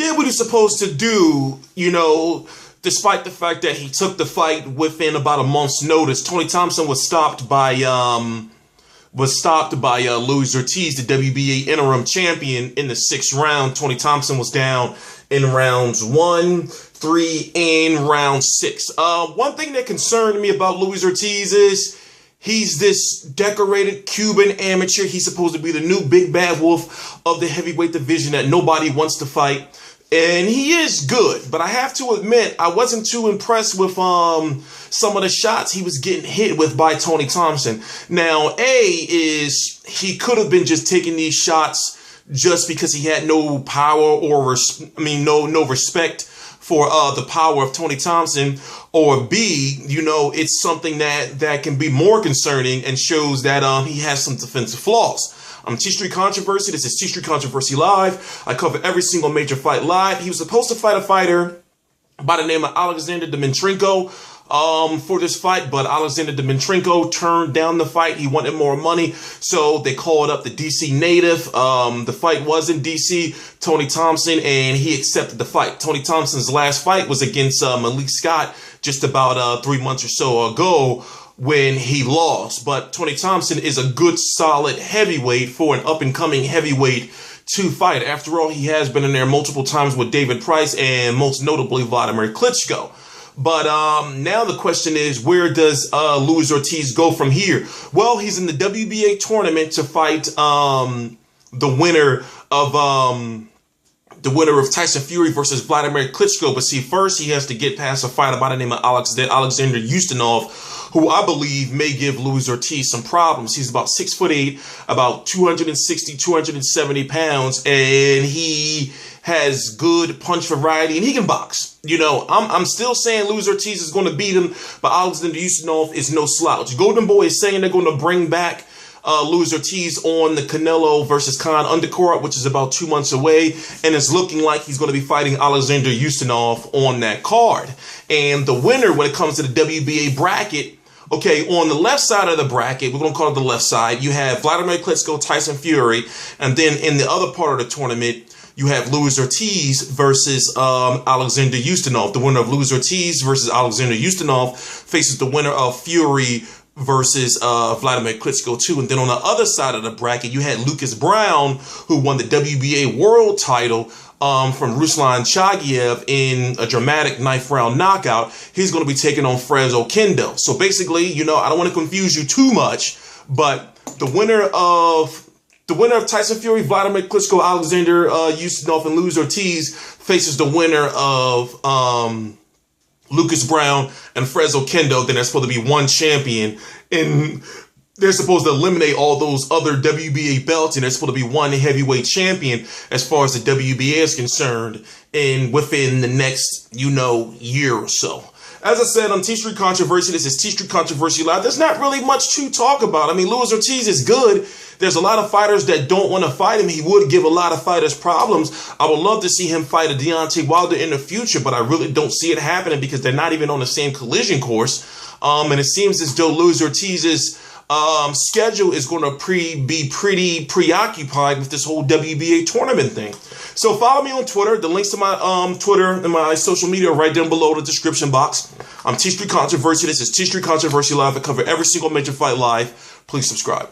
did what he's supposed to do, despite the fact that he took the fight within about a month's notice. Tony Thompson was stopped by Luis Ortiz, the WBA interim champion, in the 6th round. Tony Thompson was down in rounds 1, 3, and round 6. One thing that concerned me about Luis Ortiz is he's this decorated Cuban amateur. He's supposed to be the new big bad wolf of the heavyweight division that nobody wants to fight. And he is good, but I have to admit, I wasn't too impressed with some of the shots he was getting hit with by Tony Thompson. Now, is he could have been just taking these shots just because he had no power or, no respect for the power of Tony Thompson, or B, it's something that can be more concerning and shows that he has some defensive flaws. I'm T-Street Controversy. This is T-Street Controversy Live. I cover every single major fight live. He was supposed to fight a fighter by the name of Alexander Dmytrenko for this fight, but Alexander Dmytrenko turned down the fight. He wanted more money, so they called up the DC native. The fight was in DC, Tony Thompson, and he accepted the fight. Tony Thompson's last fight was against Malik Scott just about 3 months or so ago, when he lost. But Tony Thompson is a good, solid heavyweight for an up-and-coming heavyweight to fight. After all, he has been in there multiple times with David Price and most notably Vladimir Klitschko. But now the question is, where does Luis Ortiz go from here? Well, he's in the WBA tournament to fight the winner of Tyson Fury versus Vladimir Klitschko. But see, first he has to get past a fighter by the name of Alexander Ustinov, who I believe may give Luis Ortiz some problems. He's about 6'8", about 260, 270 pounds, and he has good punch variety, and he can box. I'm still saying Luis Ortiz is going to beat him, but Alexander Ustinov is no slouch. Golden Boy is saying they're going to bring back Luis Ortiz on the Canelo versus Khan undercard, which is about 2 months away, and it's looking like he's going to be fighting Alexander Ustinov on that card. And the winner, when it comes to the WBA bracket, okay, on the left side of the bracket, we're going to call it the left side, you have Vladimir Klitschko, Tyson Fury, and then in the other part of the tournament, you have Luis Ortiz versus Alexander Ustinov. The winner of Luis Ortiz versus Alexander Ustinov faces the winner of Fury versus Vladimir Klitschko too. And then on the other side of the bracket, you had Lucas Brown, who won the WBA world title from Ruslan Chagayev in a dramatic 9th round knockout. He's going to be taking on Fres Oquendo. So basically, I don't want to confuse you too much, but the winner of Tyson Fury, Vladimir Klitschko, Alexander Ustinov, and Luis Ortiz faces the winner of Lucas Brown and Fres Oquendo. Then there's supposed to be one champion, and they're supposed to eliminate all those other WBA belts, and there's supposed to be one heavyweight champion as far as the WBA is concerned, and within the next, year or so. As I said, I'm T-Street Controversy. This is T-Street Controversy Live. There's not really much to talk about. Luis Ortiz is good. There's a lot of fighters that don't want to fight him. He would give a lot of fighters problems. I would love to see him fight a Deontay Wilder in the future, but I really don't see it happening because they're not even on the same collision course. And it seems as though Luis Ortiz's schedule is going to be pretty preoccupied with this whole WBA tournament thing. So follow me on Twitter. The links to my Twitter and my social media are right down below in the description box. I'm T-Street Controversy. This is T-Street Controversy Live. I cover every single major fight live. Please subscribe.